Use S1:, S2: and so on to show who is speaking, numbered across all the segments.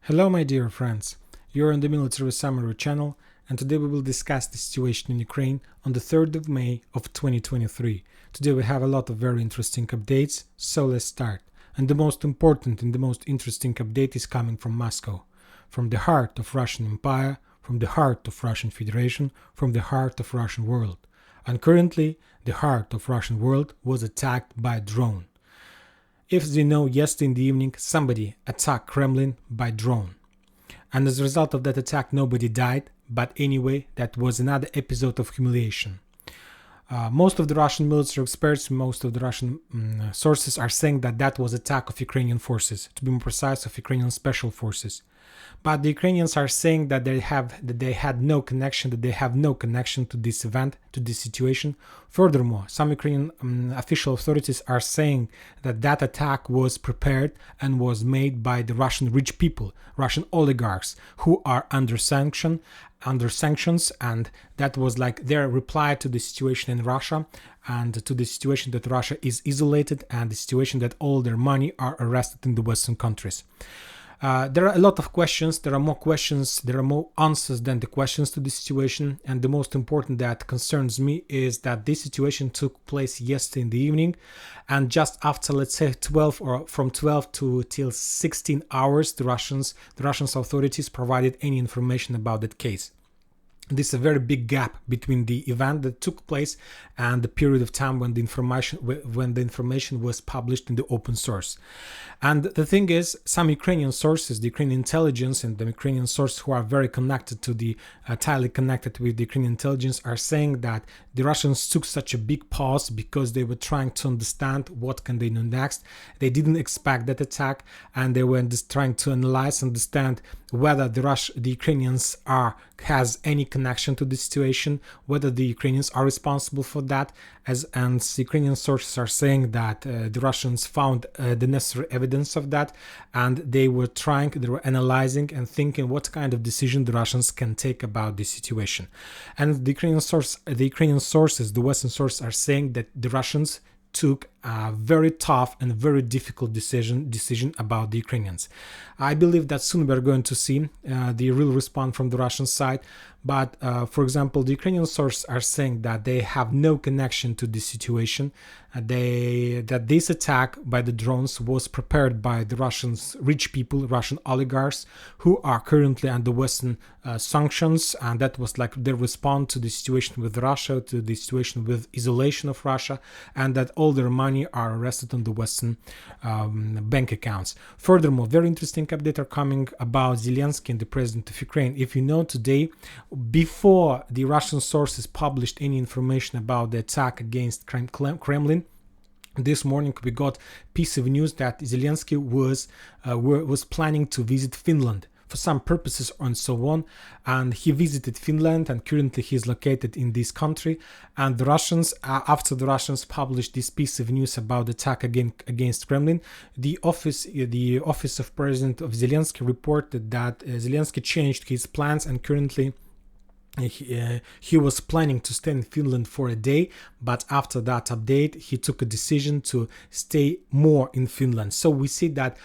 S1: Hello my dear friends, you're on the Military Summary channel and today we will discuss the situation in Ukraine on the 3rd of May of 2023. Today we have a lot of very interesting updates, so let's start. And the most important and the most interesting update is coming from Moscow, from the heart of Russian Empire, from the heart of Russian Federation, from the heart of Russian world. And currently, the heart of Russian world was attacked by a drone. If you know, yesterday in the evening, somebody attacked Kremlin by drone. And as a result of that attack, nobody died, but anyway, that was another episode of humiliation. Most of the Russian military experts, most of the Russian sources are saying that that was attack of Ukrainian forces, to be more precise, of Ukrainian special forces. But the Ukrainians are saying that they have no connection to this event, to this situation. Furthermore, some Ukrainian official authorities are saying that that attack was prepared and was made by the Russian rich people, Russian oligarchs, who are under sanctions, and that was like their reply to the situation in Russia and to the situation that Russia is isolated and the situation that all their money are arrested in the Western countries. There are a lot of questions, there are more answers than the questions to the situation, and the most important that concerns me is that this situation took place yesterday in the evening, and just after, let's say, 12 or from 12 to till 16 hours, the Russian authorities provided any information about that case. This is a very big gap between the event that took place and the period of time when the information was published in the open source. And the thing is, some Ukrainian sources, the Ukrainian intelligence and the Ukrainian sources who are very connected to the tightly connected with the Ukrainian intelligence are saying that the Russians took such a big pause because they were trying to understand what can they do next. They didn't expect that attack, and they were just trying to understand whether the Ukrainians has any connection to the situation, whether the Ukrainians are responsible for that, and the Ukrainian sources are saying that the Russians found the necessary evidence of that, and they were analyzing and thinking what kind of decision the Russians can take about this situation. And the Ukrainian sources, the Western sources, are saying that the Russians took a very tough and very difficult decision about the Ukrainians. I believe that soon we're going to see the real response from the Russian side. But for example, the Ukrainian sources are saying that they have no connection to this situation. That this attack by the drones was prepared by the Russians rich people, Russian oligarchs, who are currently under Western sanctions, and that was like their response to the situation with Russia, to the situation with isolation of Russia, and that all their money are arrested on the Western bank accounts. Furthermore, very interesting update are coming about Zelensky and the president of Ukraine. If you know, today, before the Russian sources published any information about the attack against Kremlin, this morning we got piece of news that Zelensky was planning to visit Finland for some purposes and so on, and he visited Finland, and currently he is located in this country. And the Russians, after the Russians published this piece of news about the attack against Kremlin, the office of President of Zelensky reported that Zelensky changed his plans, and currently he was planning to stay in Finland for a day, but after that update he took a decision to stay more in Finland. So we see that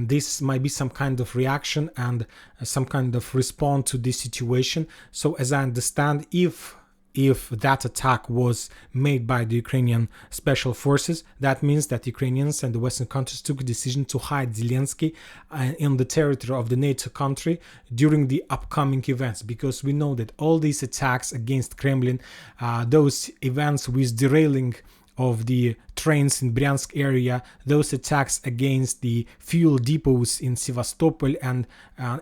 S1: this might be some kind of reaction and some kind of response to this situation. So as I understand, if that attack was made by the Ukrainian special forces, that means that Ukrainians and the Western countries took a decision to hide Zelensky in the territory of the NATO country during the upcoming events, because we know that all these attacks against Kremlin, those events with derailing of the trains in Bryansk area, those attacks against the fuel depots in Sevastopol and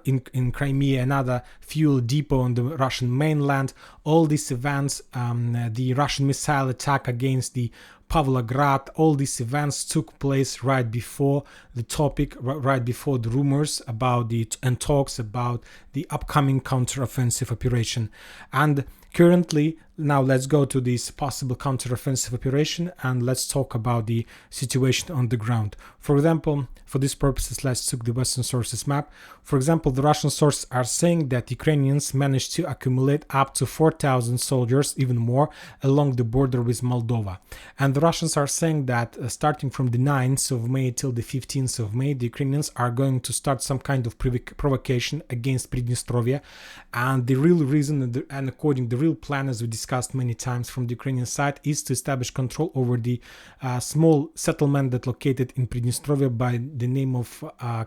S1: in Crimea, another fuel depot on the Russian mainland, all these events, the Russian missile attack against the Pavlograd, all these events took place right before the rumors about and talks about the upcoming counteroffensive operation. And currently, now let's go to this possible counteroffensive operation and let's talk talk about the situation on the ground. For example, for these purposes, let's take the Western sources map. For example, the Russian sources are saying that Ukrainians managed to accumulate up to 4,000 soldiers, even more, along the border with Moldova. And the Russians are saying that starting from the 9th of May till the 15th of May, the Ukrainians are going to start some kind of provocation against Prидnestrovia. And the real reason, and according to the real plan, as we discussed many times from the Ukrainian side, is to establish control over the small settlement that located in Pridnestrovia by the name of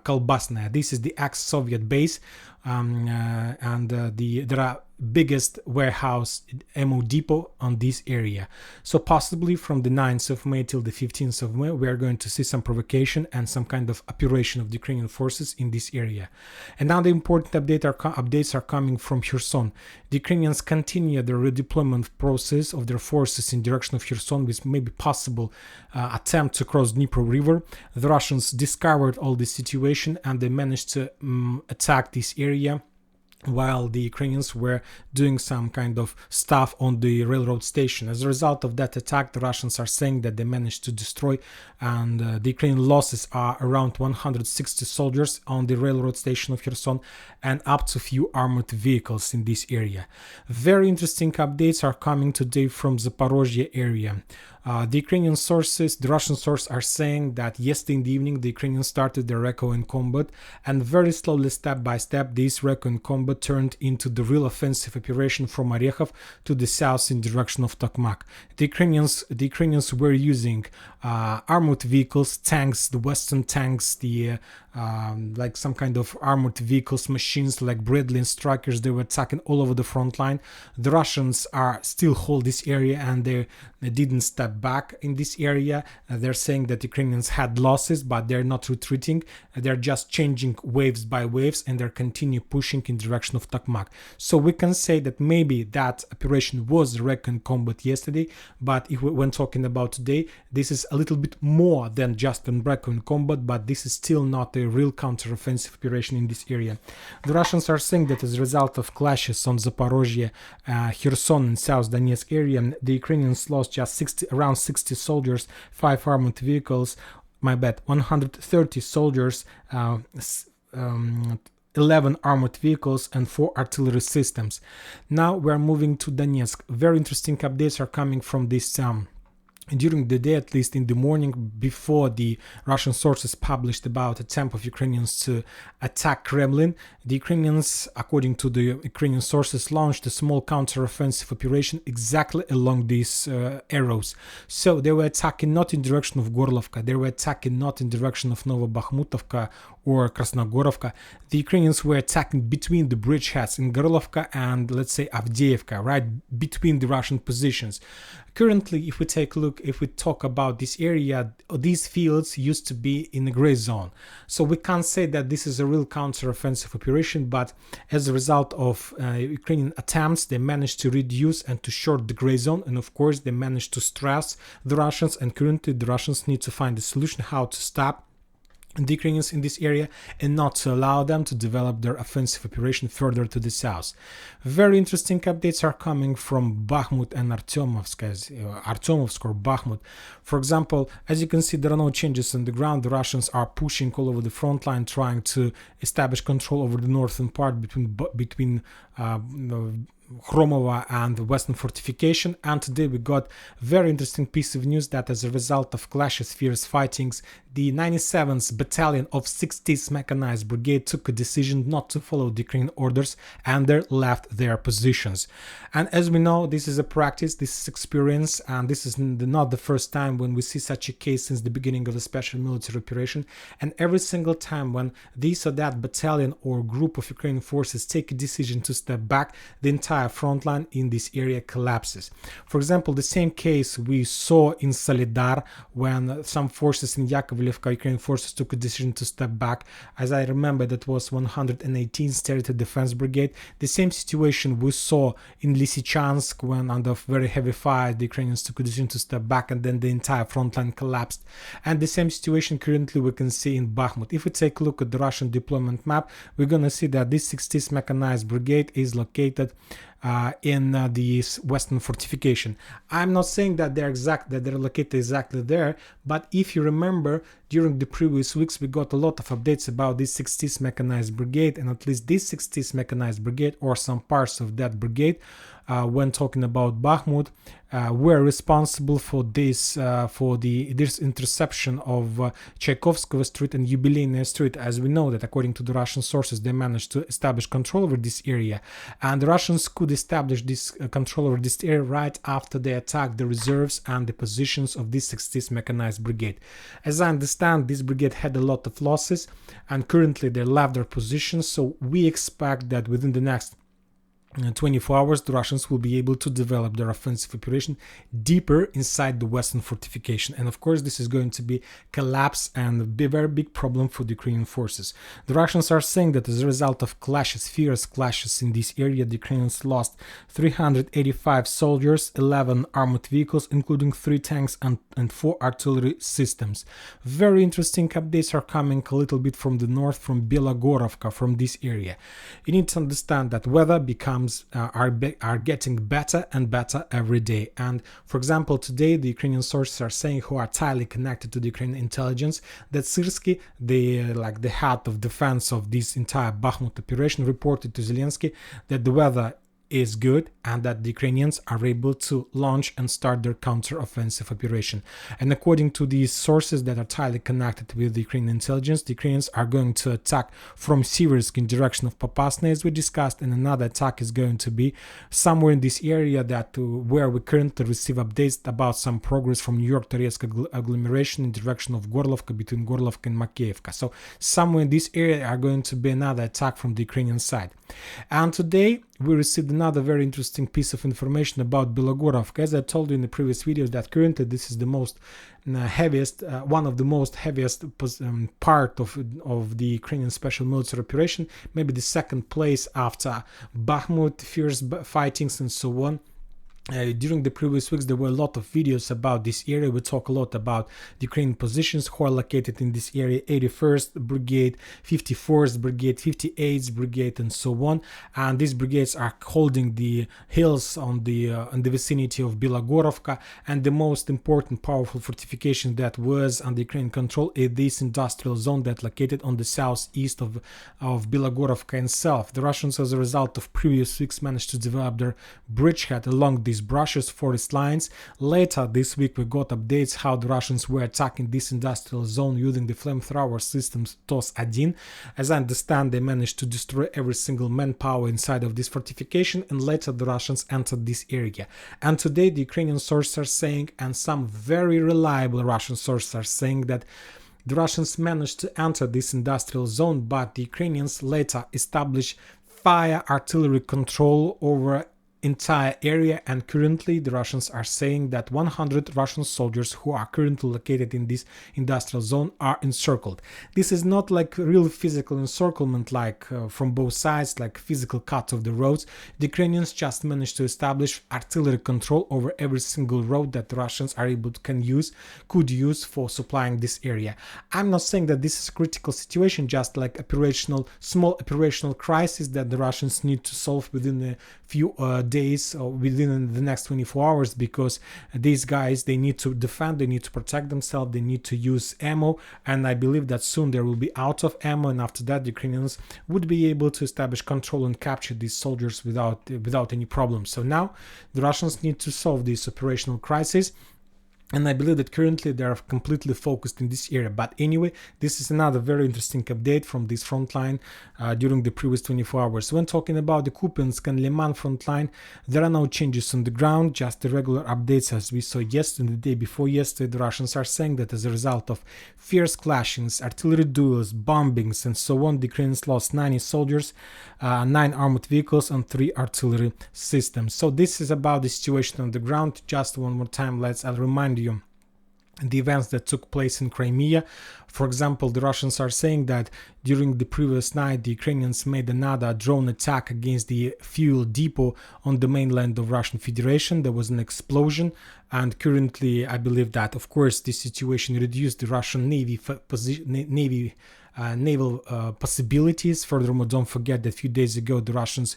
S1: Kolbasnaya. This is the ex-Soviet base, there are biggest warehouse ammo depot on this area. So possibly from the 9th of May till the 15th of May, we are going to see some provocation and some kind of operation of the Ukrainian forces in this area. And now the important updates are coming from Kherson. The Ukrainians continue the redeployment process of their forces in direction of Kherson with maybe possible attempt to cross Dnipro River. The Russians discovered all this situation and they managed to attack this area, while the Ukrainians were doing some kind of stuff on the railroad station. As a result of that attack, the Russians are saying that they managed to destroy, and the Ukrainian losses are around 160 soldiers on the railroad station of Kherson and up to few armored vehicles in this area. Very interesting updates are coming today from Zaporozhia area. The Ukrainian sources, the Russian sources are saying that yesterday in the evening the Ukrainians started their recon combat, and very slowly, step by step, this recon combat turned into the real offensive operation from Orekhov to the south in direction of Tokmak. The Ukrainians were using armored vehicles, tanks, the Western tanks, the like some kind of armored vehicles, machines like Bradley and Strikers. They were attacking all over the front line. The Russians are still hold this area and they didn't step back in this area. They're saying that Ukrainians had losses, but they're not retreating. They're just changing waves by waves and they're continue pushing in direction of Tokmak. So we can say that maybe that operation was recon combat yesterday, but if when talking about today, this is a little bit more than just a recon combat, but this is still not a real counter-offensive operation in this area. The Russians are saying that as a result of clashes on Zaporozhia, Kherson and South Donetsk area, the Ukrainians lost just around 60 soldiers, 5 armored vehicles, 130 soldiers, 11 armored vehicles and 4 artillery systems. Now we're moving to Donetsk. Very interesting updates are coming from this during the day, at least in the morning, before the Russian sources published about attempt of Ukrainians to attack Kremlin. The Ukrainians, according to the Ukrainian sources, launched a small counter-offensive operation exactly along these arrows. So they were attacking not in direction of Gorlovka, they were attacking not in direction of Novobakhmutovka or Krasnogorovka. The Ukrainians were attacking between the bridgeheads in Gorlovka and, let's say, Avdiivka, right between the Russian positions. Currently, if we take a look, if we talk about this area, these fields used to be in a gray zone. So we can't say that this is a real counter-offensive operation, but as a result of Ukrainian attempts, they managed to reduce and to short the gray zone. And of course, they managed to stress the Russians. And currently, the Russians need to find a solution how to stop the Ukrainians in this area and not to allow them to develop their offensive operation further to the south. Very interesting updates are coming from Bakhmut and Artyomovsk or Bakhmut. For example, as you can see, there are no changes on the ground. The Russians are pushing all over the front line, trying to establish control over the northern part between Kromova and the western fortification. And today we got very interesting piece of news that as a result of clashes, fierce fightings, the 97th Battalion of 60th Mechanized Brigade took a decision not to follow the Ukrainian orders and they left their positions. And as we know, this is a practice, this is experience, and this is not the first time when we see such a case since the beginning of the special military operation. And every single time when this or that battalion or group of Ukrainian forces take a decision to step back, the entire front line in this area collapses. For example, the same case we saw in Solidar when some forces in Yakovlevka, Ukrainian forces, took a decision to step back. As I remember, that was 118th Territorial Defense Brigade. The same situation we saw in Lysychansk when under very heavy fire the Ukrainians took a decision to step back and then the entire front line collapsed. And the same situation currently we can see in Bakhmut. If we take a look at the Russian deployment map, we're going to see that this 60th Mechanized Brigade is located in the western fortification. I'm not saying that they're located exactly there, but if you remember, during the previous weeks we got a lot of updates about this 60th Mechanized Brigade, and at least this 60th Mechanized Brigade or some parts of that brigade, when talking about Bakhmut, were responsible for this interception of Tchaikovskого Street and Yubileyная Street. As we know that according to the Russian sources, they managed to establish control over this area, and the Russians could establish this control over this area right after they attacked the reserves and the positions of this 60th Mechanized Brigade. As I understand, this brigade had a lot of losses, and currently they left their positions, so we expect that within the next 24 hours the Russians will be able to develop their offensive operation deeper inside the western fortification, and of course this is going to be collapse and be a very big problem for the Ukrainian forces. The Russians are saying that as a result of fierce clashes in this area, the Ukrainians lost 385 soldiers, 11 armored vehicles including 3 tanks and 4 artillery systems. Very interesting updates are coming a little bit from the north, from Belogorovka, from this area. You need to understand that weather are getting better and better every day. And for example, today the Ukrainian sources are saying, who are tightly connected to the Ukrainian intelligence, that Syrsky, the head of defense of this entire Bakhmut operation, reported to Zelensky that the weather is good and that the Ukrainians are able to launch and start their counter-offensive operation. And according to these sources that are tightly connected with the Ukrainian intelligence, the Ukrainians are going to attack from Siversk in direction of Popasna, as we discussed, and another attack is going to be somewhere in this area where we currently receive updates about some progress from New York Toretsk agglomeration in direction of Gorlovka, between Gorlovka and Makeevka. So somewhere in this area are going to be another attack from the Ukrainian side. And today we received another very interesting piece of information about Belogorovka. As I told you in the previous videos, that currently this is the most heaviest, one of the most heaviest part of the Ukrainian special military operation, maybe the second place after Bakhmut, fierce fightings and so on. During the previous weeks there were a lot of videos about this area. We talk a lot about the Ukrainian positions who are located in this area: 81st Brigade, 54th Brigade, 58th Brigade and so on. And these brigades are holding the hills on the vicinity of Belogorovka, and the most important powerful fortification that was under Ukrainian control is this industrial zone that located on the southeast of Belogorovka itself. The Russians, as a result of previous weeks, managed to develop their bridgehead along these brushes forest lines. Later this week we got updates how the Russians were attacking this industrial zone using the flamethrower systems TOS-1. As I understand, they managed to destroy every single manpower inside of this fortification, and later the Russians entered this area. And today the Ukrainian sources are saying, and some very reliable Russian sources are saying, that the Russians managed to enter this industrial zone, but the Ukrainians later established fire artillery control over entire area, and currently the Russians are saying that 100 Russian soldiers who are currently located in this industrial zone are encircled. This is not like real physical encirclement like from both sides, like physical cut of the roads. The Ukrainians just managed to establish artillery control over every single road that the Russians are could use for supplying this area. I'm not saying that this is a critical situation, just like small operational crisis that the Russians need to solve within a few days or within the next 24 hours, because these guys, they need to defend, they need to protect themselves, they need to use ammo, and I believe that soon they will be out of ammo, and after that the Ukrainians would be able to establish control and capture these soldiers without any problems. So now the Russians need to solve this operational crisis, and I believe that currently they are completely focused in this area. But anyway, this is another very interesting update from this front line during the previous 24 hours. When talking about the Kupiansk and Liman front line, there are no changes on the ground, just the regular updates as we saw yesterday, the day before yesterday. The Russians are saying that as a result of fierce clashings, artillery duels, bombings and so on, the Ukrainians lost 90 soldiers, 9 armored vehicles and 3 artillery systems. So this is about the situation on the ground. Just one more time, I'll remind you the events that took place in Crimea. For example, the Russians are saying that during the previous night the Ukrainians made another drone attack against the fuel depot on the mainland of Russian Federation. There was an explosion, and currently I believe that, of course, this situation reduced the Russian Navy naval possibilities. Furthermore, don't forget that a few days ago the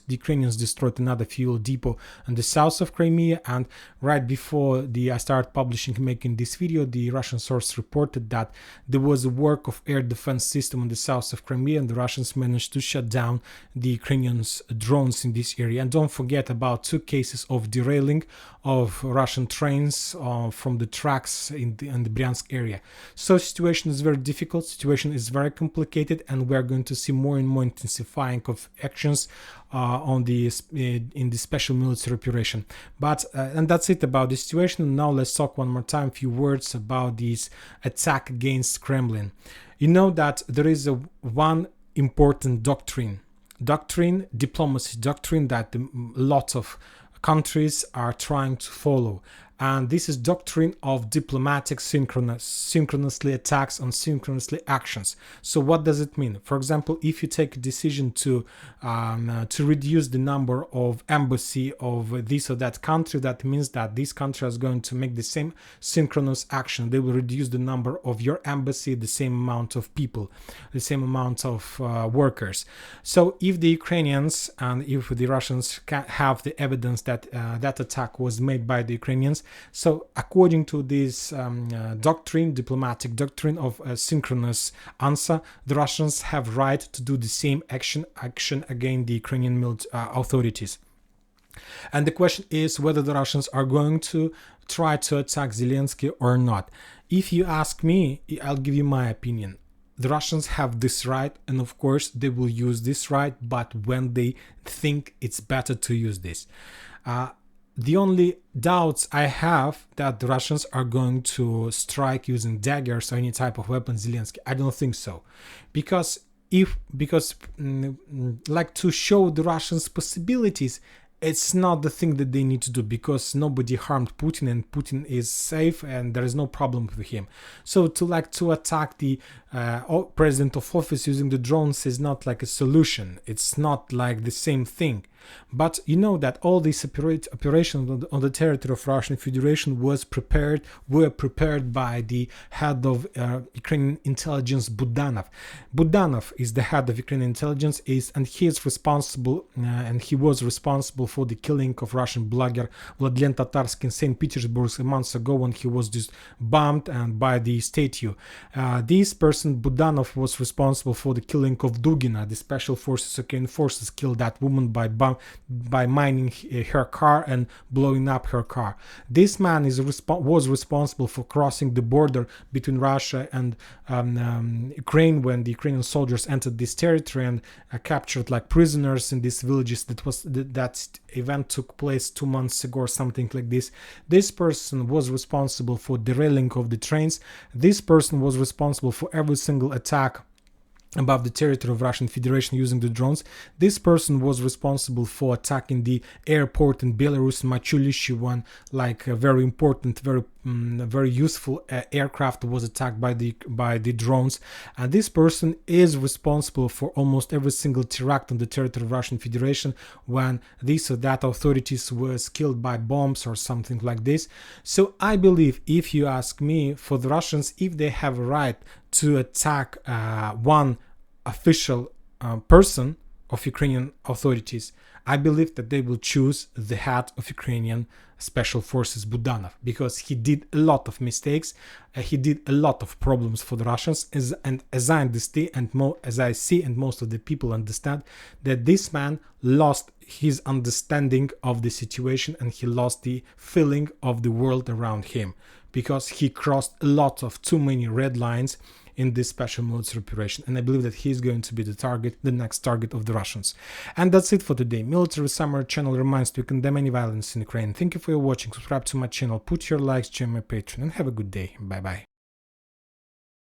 S1: Ukrainians destroyed another fuel depot in the south of Crimea, and right before I started making this video, the Russian source reported that there was a work of air defense system in the south of Crimea, and the Russians managed to shut down the Ukrainians' drones in this area. And don't forget about 2 cases of derailing of Russian trains from the tracks in the Bryansk area. So situation is very difficult, situation is very complicated, and we're going to see more and more intensifying of actions in the special military operation. But and that's it about the situation. Now let's talk one more time, a few words about this attack against Kremlin. You know that there is one important diplomacy doctrine that lots of countries are trying to follow, and this is doctrine of diplomatic synchronously attacks on synchronously actions. So what does it mean? For example, if you take a decision to reduce the number of embassy of this or that country, that means that this country is going to make the same synchronous action. They will reduce the number of your embassy, the same amount of people, the same amount of workers. So if the Ukrainians and if the Russians can have the evidence that that attack was made by the Ukrainians, so according to this diplomatic doctrine of a synchronous answer, the Russians have right to do the same action against the Ukrainian authorities. And the question is whether the Russians are going to try to attack Zelensky or not. If you ask me, I'll give you my opinion. The Russians have this right, and of course they will use this right, but when they think it's better to use this. The only doubts I have that the Russians are going to strike using daggers or any type of weapon Zelensky. I don't think so, because like to show the Russians possibilities, it's not the thing that they need to do, because nobody harmed Putin and Putin is safe and there is no problem with him. So to attack the president of office using the drones is not like a solution. It's not like the same thing. But you know that all these operations on the territory of Russian Federation were prepared by the head of Ukrainian intelligence, Budanov. Budanov is the head of Ukrainian intelligence, and he is responsible, and he was responsible for the killing of Russian blogger Vladlen Tatarsky in St. Petersburg a month ago, when he was just bombed and by the statue. This person, Budanov, was responsible for the killing of Dugina. The special forces, Ukrainian forces, killed that woman by mining her car and blowing up her car. This man was responsible for crossing the border between Russia and Ukraine when the Ukrainian soldiers entered this territory and captured like prisoners in these villages. That event took place 2 months ago or something like this. This person was responsible for derailing of the trains. This person was responsible for every single attack above the territory of Russian Federation using the drones. This person was responsible for attacking the airport in Belarus, Machulishi, one like a very important, very useful aircraft was attacked by the drones. And this person is responsible for almost every single terrorist on the territory of Russian Federation when this or that authorities was killed by bombs or something like this. So I believe, if you ask me, for the Russians, if they have a right to attack one official person of Ukrainian authorities, I believe that they will choose the head of Ukrainian Special Forces, Budanov, because he did a lot of mistakes, he did a lot of problems for the Russians, as I understand, as I see, and most of the people understand, that this man lost his understanding of the situation and he lost the feeling of the world around him, because he crossed a lot of too many red lines in this special military operation, and I believe that he is going to be the next target of the Russians. And that's it for today. Military Summary channel reminds to condemn any violence in Ukraine. Thank you for your watching. Subscribe to my channel, put your likes, join my Patreon, and have a good day. Bye bye.